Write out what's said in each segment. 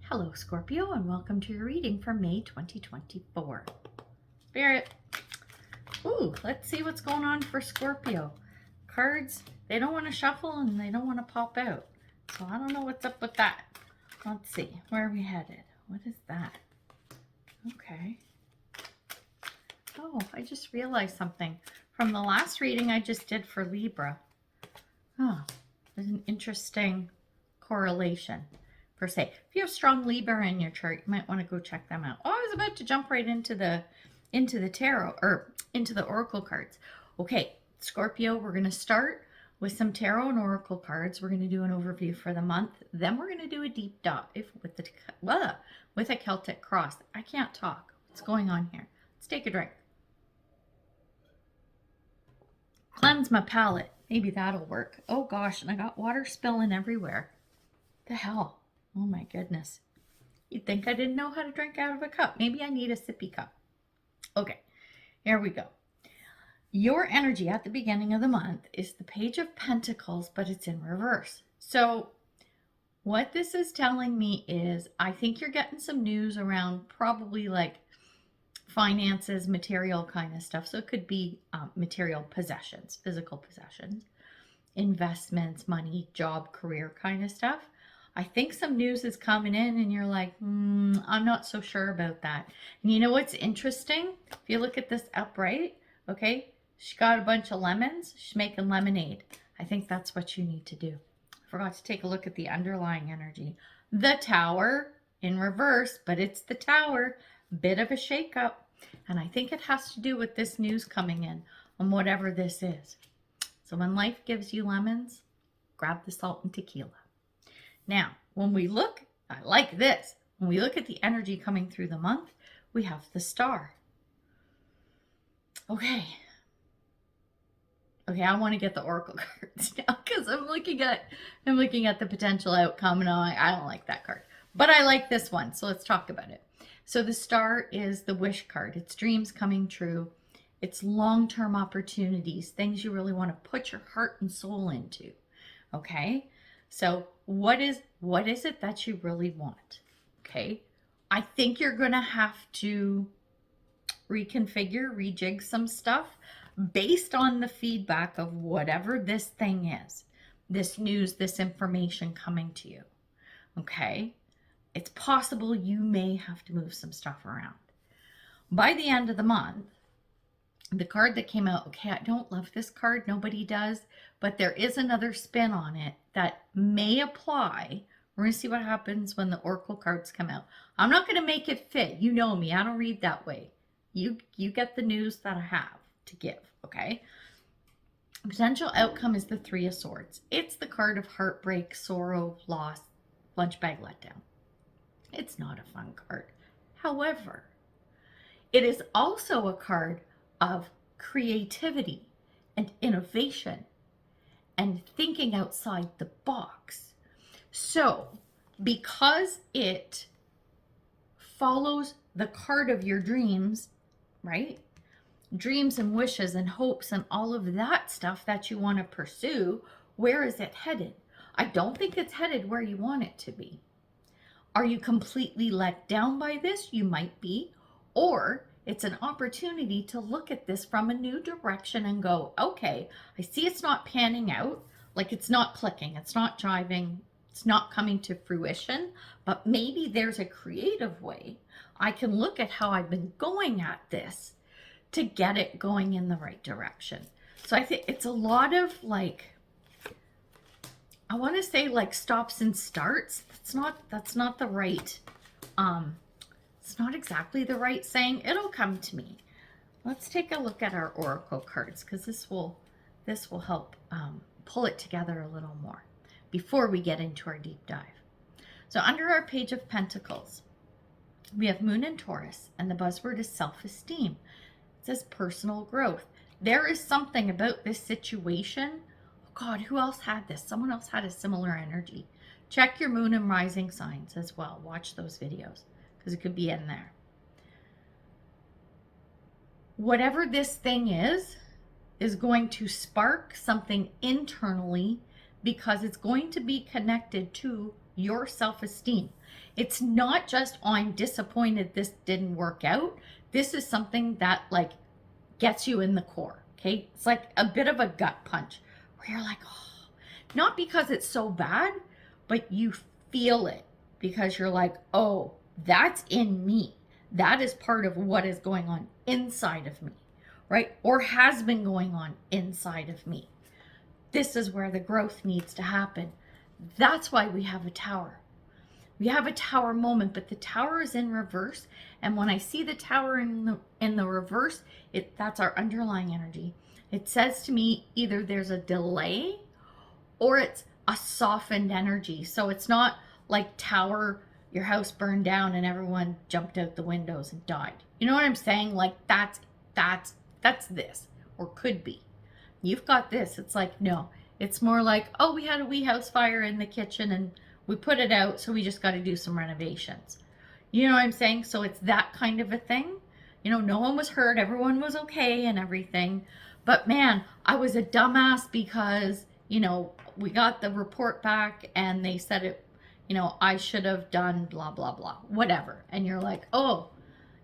Hello, Scorpio, and welcome to your reading for May 2024. Spirit. Ooh, let's see what's going on for Scorpio. Cards, they don't want to shuffle and they don't want to pop out. So I don't know what's up with that. Let's see. Where are we headed? What is that? Okay. Oh, I just realized something. From the last reading I just did for Libra. Oh, there's an interesting correlation. Per se. If you have strong Libra in your chart, you might want to go check them out. Oh, I was about to jump right into the tarot or into the oracle cards. Okay, Scorpio, we're going to start with some tarot and oracle cards. We're going to do an overview for the month. Then we're going to do a deep dive with a Celtic cross. I can't talk. What's going on here? Let's take a drink. Cleanse my palate. Maybe that'll work. Oh gosh, and I got water spilling everywhere. The hell? Oh my goodness. You'd think I didn't know how to drink out of a cup. Maybe I need a sippy cup. Okay, here we go. Your energy at the beginning of the month is the Page of Pentacles, but it's in reverse. So what this is telling me is I think you're getting some news around probably like finances, material kind of stuff. So it could be material possessions, physical possessions, investments, money, job, career kind of stuff. I think some news is coming in and you're like, I'm not so sure about that. And you know what's interesting? If you look at this upright, okay, she got a bunch of lemons. She's making lemonade. I think that's what you need to do. I forgot to take a look at the underlying energy. The Tower in reverse, but it's the Tower. Bit of a shakeup. And I think it has to do with this news coming in on whatever this is. So when life gives you lemons, grab the salt and tequila. Now, when we look, I like this. When we look at the energy coming through the month, we have the Star. Okay, I want to get the oracle cards now because I'm looking at the potential outcome and I don't like that card. But I like this one, so let's talk about it. So the Star is the wish card. It's dreams coming true. It's long-term opportunities, things you really want to put your heart and soul into. Okay? So what is it that you really want? Okay. I think you're going to have to reconfigure, rejig some stuff based on the feedback of whatever this thing is, this news, this information coming to you. Okay. It's possible you may have to move some stuff around. By the end of the month, the card that came out, okay, I don't love this card. Nobody does. But there is another spin on it that may apply. We're going to see what happens when the oracle cards come out. I'm not going to make it fit. You know me. I don't read that way. You get the news that I have to give, okay? Potential outcome is the Three of Swords. It's the card of heartbreak, sorrow, loss, lunch bag letdown. It's not a fun card. However, it is also a card of creativity and innovation and thinking outside the box. So because it follows the card of your dreams, right? Dreams and wishes and hopes and all of that stuff that you want to pursue, where is it headed? I don't think it's headed where you want it to be. Are you completely let down by this? You might be. Or it's an opportunity to look at this from a new direction and go, okay, I see it's not panning out, like it's not clicking, it's not jiving, it's not coming to fruition, but maybe there's a creative way I can look at how I've been going at this to get it going in the right direction. So I think it's a lot of like, I want to say like stops and starts. That's not the right, it's not exactly the right saying. It'll come to me. Let's take a look at our oracle cards because this will help pull it together a little more before we get into our deep dive. So under our Page of Pentacles, we have Moon and Taurus, and the buzzword is self-esteem. It says personal growth. There is something about this situation. Oh God, who else had this? Someone else had a similar energy. Check your moon and rising signs as well. Watch those videos because it could be in there. Whatever this thing is going to spark something internally because it's going to be connected to your self-esteem. It's not just, oh, I'm disappointed this didn't work out. This is something that like gets you in the core, okay? It's like a bit of a gut punch where you're like, oh, not because it's so bad, but you feel it because you're like, oh, that's in me. That is part of what is going on inside of me, right? Or has been going on inside of me. This is where the growth needs to happen. That's why we have a tower. We have a tower moment, but the tower is in reverse. And when I see the tower in the reverse, that's our underlying energy. It says to me either there's a delay or it's a softened energy. So it's not like tower, your house burned down and everyone jumped out the windows and died. You know what I'm saying? Like that's this, or could be. You've got this. It's like, no, it's more like, oh, we had a wee house fire in the kitchen and we put it out, so we just got to do some renovations. You know what I'm saying? So it's that kind of a thing. You know, no one was hurt. Everyone was okay and everything. But man, I was a dumbass because, you know, we got the report back and they said it, you know, I should have done blah, blah, blah, whatever. And you're like, oh,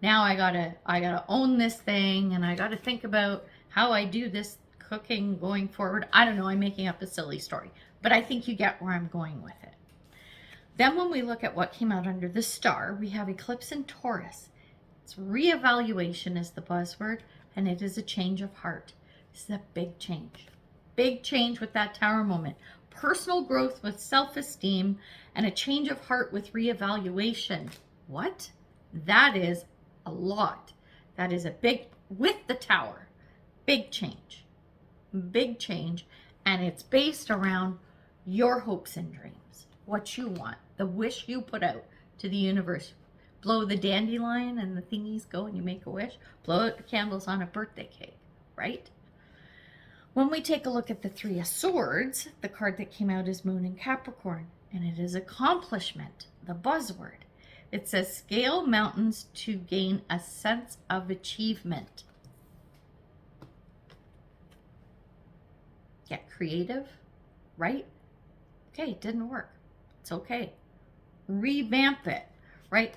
now I gotta own this thing and I gotta think about how I do this cooking going forward. I don't know. I'm making up a silly story, but I think you get where I'm going with it. Then when we look at what came out under the star, we have eclipse in Taurus. It's reevaluation is the buzzword, and it is a change of heart. This is a big change. Big change with that tower moment. Personal growth with self-esteem and a change of heart with reevaluation. What? That is a lot. That is a big, with the tower, big change. Big change. And it's based around your hopes and dreams. What you want. The wish you put out to the universe. Blow the dandelion and the thingies go and you make a wish. Blow out the candles on a birthday cake, right? When we take a look at the Three of Swords, the card that came out is Moon in Capricorn, and it is accomplishment, the buzzword. It says scale mountains to gain a sense of achievement. Get creative, right? Okay, it didn't work. It's okay. Revamp it, right?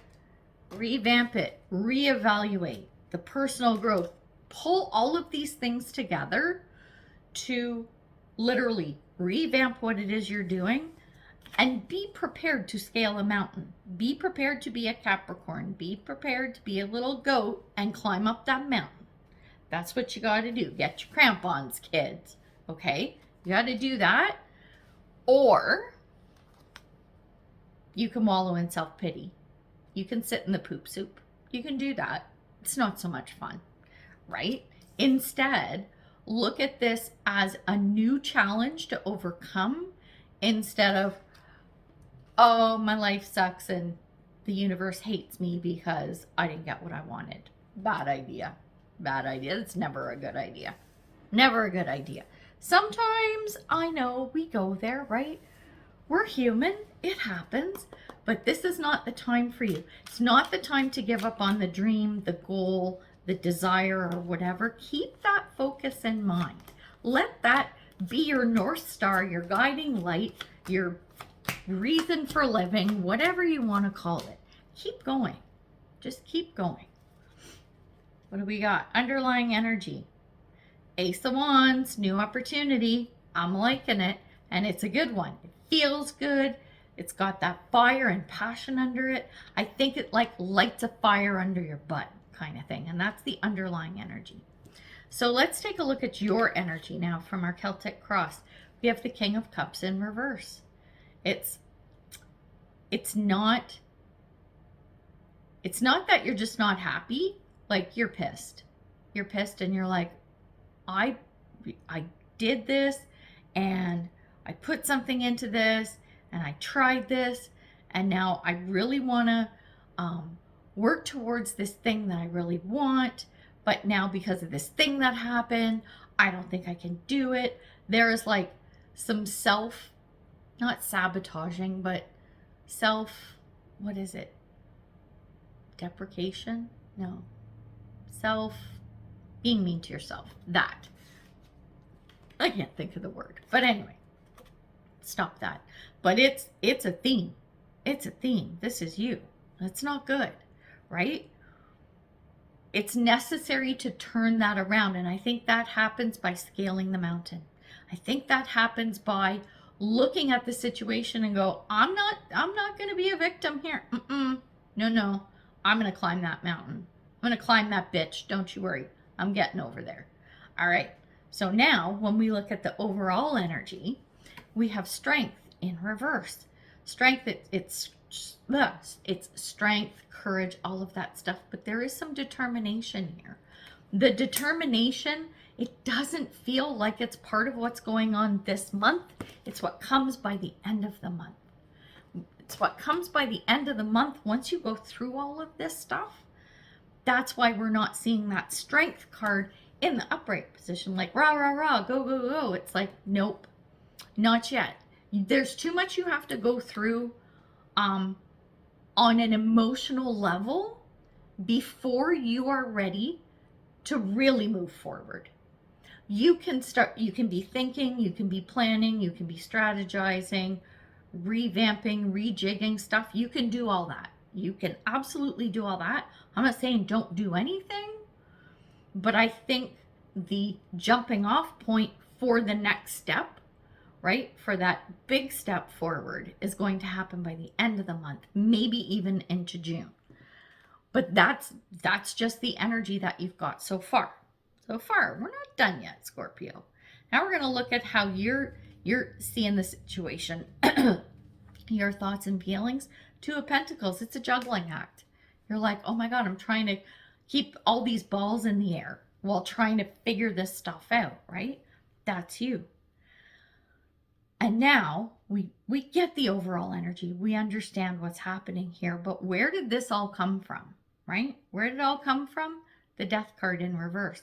Revamp it, reevaluate the personal growth. Pull all of these things together to literally revamp what it is you're doing and be prepared to scale a mountain. Be prepared to be a Capricorn. Be prepared to be a little goat and climb up that mountain. That's what you got to do. Get your crampons, kids. Okay? You got to do that. Or you can wallow in self-pity. You can sit in the poop soup. You can do that. It's not so much fun, right? Instead, look at this as a new challenge to overcome instead of, oh, my life sucks and the universe hates me because I didn't get what I wanted. Bad idea. Bad idea. It's never a good idea. Never a good idea. Sometimes, I know, we go there, right? We're human. It happens. But this is not the time for you. It's not the time to give up on the dream, the goal, the desire, or whatever. Keep that focus in mind. Let that be your North Star, your guiding light, your reason for living, whatever you want to call it. Keep going. Just keep going. What do we got? Underlying energy. Ace of Wands, new opportunity. I'm liking it. And it's a good one. It feels good. It's got that fire and passion under it. I think it like lights a fire under your butt kind of thing. And that's the underlying energy. So let's take a look at your energy now from our Celtic cross. We have the King of Cups in reverse. It's not that you're just not happy. Like you're pissed. You're pissed and you're like, I did this and I put something into this and I tried this and now I really want to work towards this thing that I really want, but now because of this thing that happened, I don't think I can do it. There is like some not sabotaging, but what is it? Deprecation? No. Being mean to yourself. That. I can't think of the word. But anyway, stop that. But it's a theme. It's a theme. This is you. That's not good, right? It's necessary to turn that around. And I think that happens by scaling the mountain. I think that happens by looking at the situation and go, I'm not going to be a victim here. No, I'm going to climb that mountain. I'm going to climb that bitch. Don't you worry. I'm getting over there. All right. So now when we look at the overall energy, we have strength in reverse. Strength, it's strength, courage, all of that stuff. But there is some determination here. The determination, it doesn't feel like it's part of what's going on this month. It's what comes by the end of the month. It's what comes by the end of the month. Once you go through all of this stuff, that's why we're not seeing that strength card in the upright position, like rah, rah, rah, go, go, go. It's like, nope, not yet. There's too much you have to go through on an emotional level before you are ready to really move forward. You can be thinking, you can be planning, you can be strategizing, revamping, rejigging stuff. You can do all that. You can absolutely do all that. I'm not saying don't do anything, but I think the jumping off point for the next step, right, for that big step forward, is going to happen by the end of the month, maybe even into June. But that's just the energy that you've got so far. So far, we're not done yet, Scorpio. Now we're going to look at how you're seeing the situation, your thoughts and feelings. Two of Pentacles, it's a juggling act. You're like, oh my God, I'm trying to keep all these balls in the air while trying to figure this stuff out, right? That's you. And now we get the overall energy. We understand what's happening here, but where did this all come from, right? Where did it all come from? The Death card in reverse.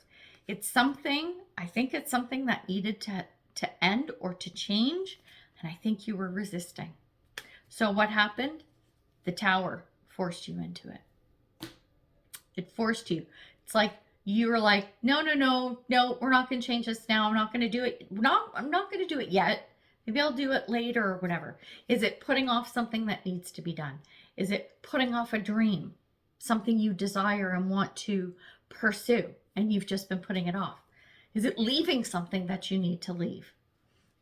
It's something, I think it's something that needed to end or to change, and I think you were resisting. So what happened? The Tower forced you into it. It forced you. It's like you were like, no, we're not going to change this now. I'm not going to do it. No, I'm not going to do it yet. Maybe I'll do it later or whatever. Is it putting off something that needs to be done? Is it putting off a dream, something you desire and want to pursue, and you've just been putting it off? Is it leaving something that you need to leave,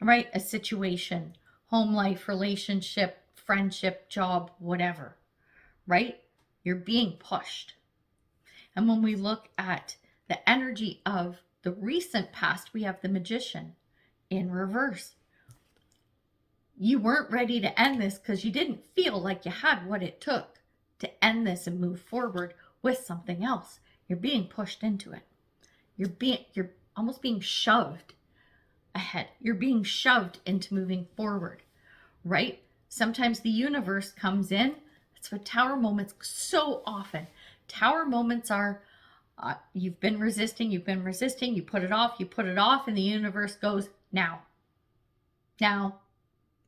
right? A situation, home life, relationship, friendship, job, whatever, right? You're being pushed. And when we look at the energy of the recent past, we have the Magician in reverse. You weren't ready to end this because you didn't feel like you had what it took to end this and move forward with something else. You're being pushed into it. You're almost being shoved ahead. You're being shoved into moving forward, right? Sometimes the universe comes in. That's what Tower moments so often. Tower moments are, you've been resisting, you put it off, and the universe goes, now.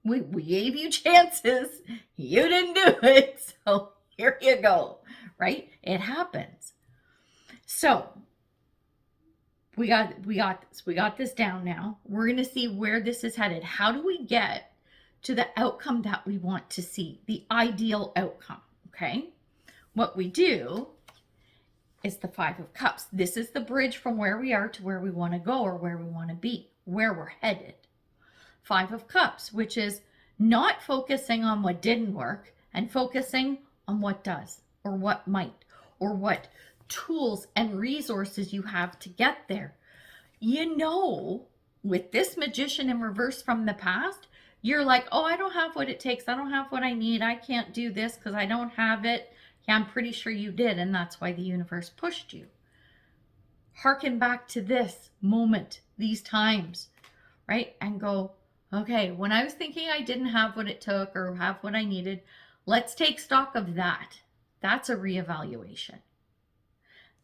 We gave you chances. You didn't do it. So here you go, right? It happens. So we got this. We got this down now. We're going to see where this is headed. How do we get to the outcome that we want to see? The ideal outcome, okay? What we do is the Five of Cups. This is the bridge from where we are to where we want to go, or where we want to be, where we're headed. Five of Cups, which is not focusing on what didn't work and focusing on what does, or what might, or what tools and resources you have to get there. You know, with this Magician in reverse from the past, you're like, oh, I don't have what it takes. I don't have what I need. I can't do this because I don't have it. Yeah, I'm pretty sure you did, and that's why the universe pushed you. Harken back to this moment, these times, right? And go, okay, when I was thinking I didn't have what it took or have what I needed, let's take stock of that. That's a reevaluation.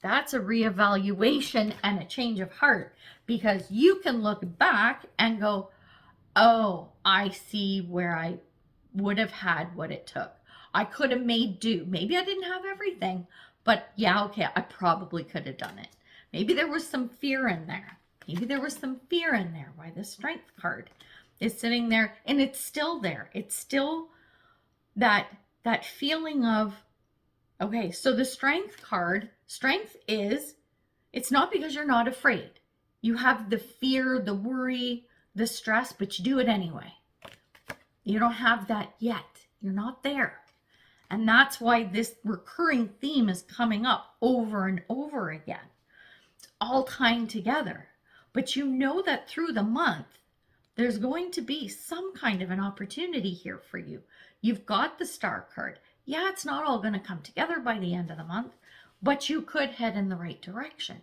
That's a reevaluation and a change of heart, because you can look back and go, oh, I see where I would have had what it took. I could have made do. Maybe I didn't have everything, but yeah, okay, I probably could have done it. Maybe there was some fear in there. Why the Strength card is sitting there, and it's still there. It's still that feeling of, okay, so the strength card, strength is, it's not because you're not afraid. You have the fear, the worry, the stress, but you do it anyway. You don't have that yet. You're not there. And that's why this recurring theme is coming up over and over again. It's all tying together. But you know that through the month, there's going to be some kind of an opportunity here for you. You've got the Star card. Yeah, it's not all going to come together by the end of the month, but you could head in the right direction,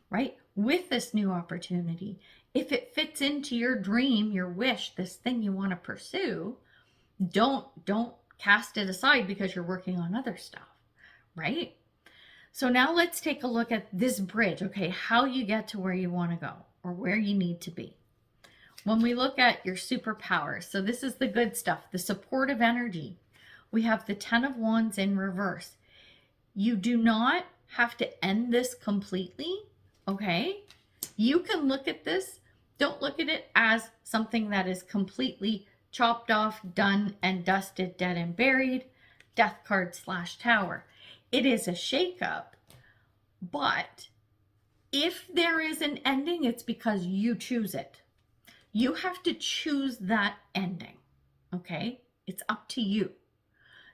right? With this new opportunity, if it fits into your dream, your wish, this thing you want to pursue, don't cast it aside because you're working on other stuff, right? So now let's take a look at this bridge, okay, how you get to where you want to go or where you need to be. When we look at your superpowers, so this is the good stuff, the supportive energy. We have the 10 of Wands in reverse. You do not have to end this completely, okay? You can look at this. Don't look at it as something that is completely chopped off, done and dusted, dead and buried, death card / tower. It is a shakeup, but if there is an ending, it's because you choose it. You have to choose that ending, okay? It's up to you.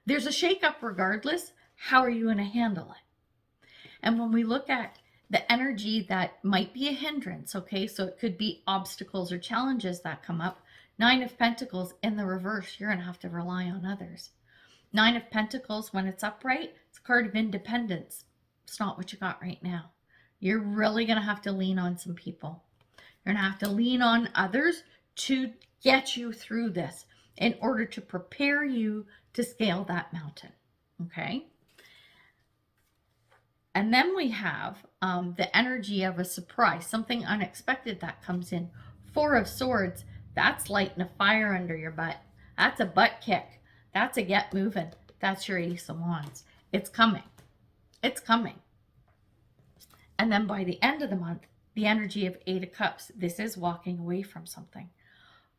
There's a shakeup regardless. How are you going to handle it? And when we look at the energy that might be a hindrance, okay, so it could be obstacles or challenges that come up. 9 of Pentacles in the reverse, you're going to have to rely on others. 9 of Pentacles, when it's upright, it's a card of independence. It's not what you got right now. You're really going to have to lean on some people. You're going to have to lean on others to get you through this in order to prepare you to scale that mountain, okay? And then we have the energy of a surprise, something unexpected that comes in. 4 of Swords, that's lighting a fire under your butt. That's a butt kick. That's a get moving. That's your Ace of Wands. It's coming. It's coming. And then by the end of the month, the energy of 8 of Cups, this is walking away from something.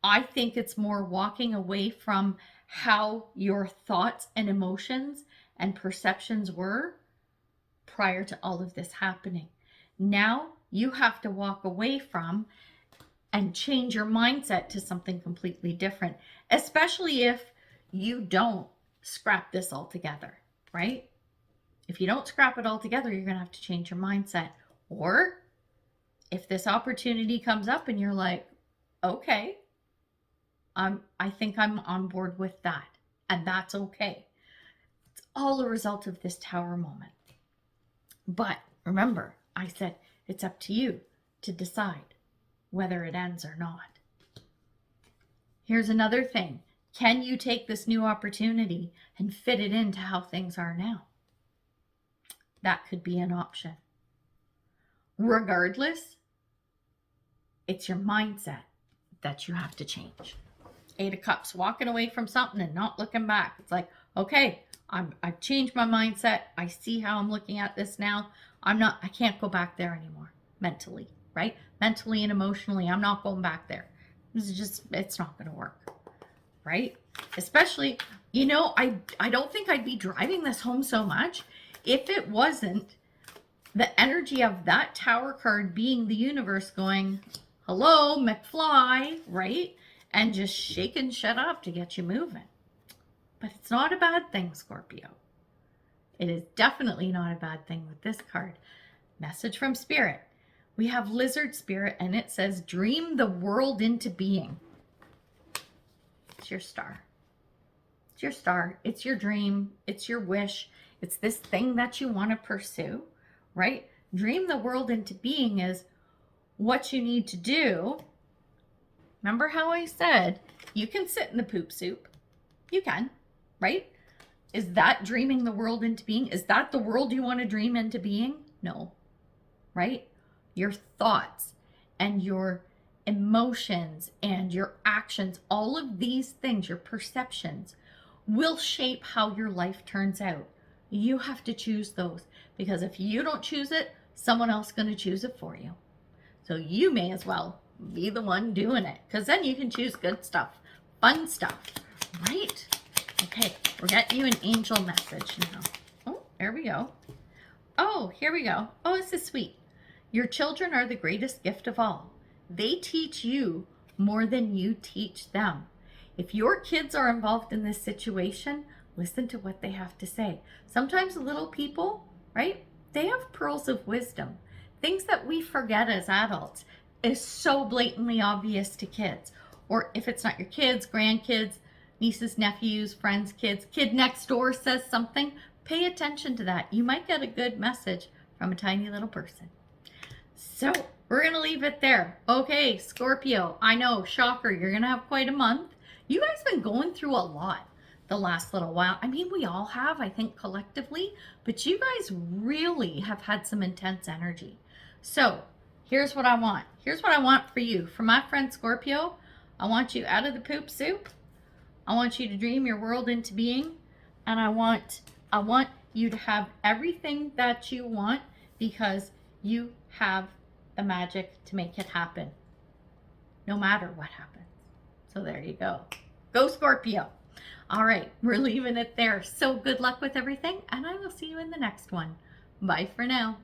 I think it's more walking away from how your thoughts and emotions and perceptions were prior to all of this happening. Now you have to walk away from and change your mindset to something completely different, especially if you don't scrap this altogether, right? If you don't scrap it all together, you're going to have to change your mindset. Or if this opportunity comes up and you're like, okay, I think I'm on board with that, and that's okay. It's all a result of this Tower moment. But remember, I said it's up to you to decide whether it ends or not. Here's another thing. Can you take this new opportunity and fit it into how things are now? That could be an option. Regardless, it's your mindset that you have to change. 8 of Cups, walking away from something and not looking back. It's like, okay, I've changed my mindset. I see how I'm looking at this now. I can't go back there anymore mentally, right? Mentally and emotionally, I'm not going back there. It's not going to work, right? Especially, you know, I don't think I'd be driving this home so much if it wasn't the energy of that Tower card being the universe going, hello, McFly, right? And just shaking shut up to get you moving. But it's not a bad thing, Scorpio. It is definitely not a bad thing with this card. Message from Spirit. We have Lizard Spirit, and it says, dream the world into being. It's your star. It's your star. It's your dream. It's your wish. It's this thing that you want to pursue, right? Dream the world into being is what you need to do. Remember how I said you can sit in the poop soup? You can, right? Is that dreaming the world into being? Is that the world you want to dream into being? No, right? Your thoughts and your emotions and your actions, all of these things, your perceptions, will shape how your life turns out. You have to choose those, because if you don't choose it, someone else is going to choose it for you. So you may as well be the one doing it, because then you can choose good stuff, fun stuff, right? Okay, we're getting you an angel message now. Oh, there we go. Oh, here we go. Oh, this is sweet. Your children are the greatest gift of all. They teach you more than you teach them. If your kids are involved in this situation, listen to what they have to say. Sometimes little people, right? They have pearls of wisdom. Things that we forget as adults is so blatantly obvious to kids. Or if it's not your kids, grandkids, nieces, nephews, friends, kids, kid next door says something, pay attention to that. You might get a good message from a tiny little person. So we're going to leave it there. Okay, Scorpio, I know, shocker, you're going to have quite a month. You guys have been going through a lot the last little while. I mean, we all have, I think, collectively, but you guys really have had some intense energy. So here's what I want. Here's what I want for you. For my friend Scorpio, I want you out of the poop soup. I want you to dream your world into being. And I want you to have everything that you want because you have the magic to make it happen, no matter what happens. So there you go. Go Scorpio. All right, we're leaving it there. So good luck with everything, and I will see you in the next one. Bye for now.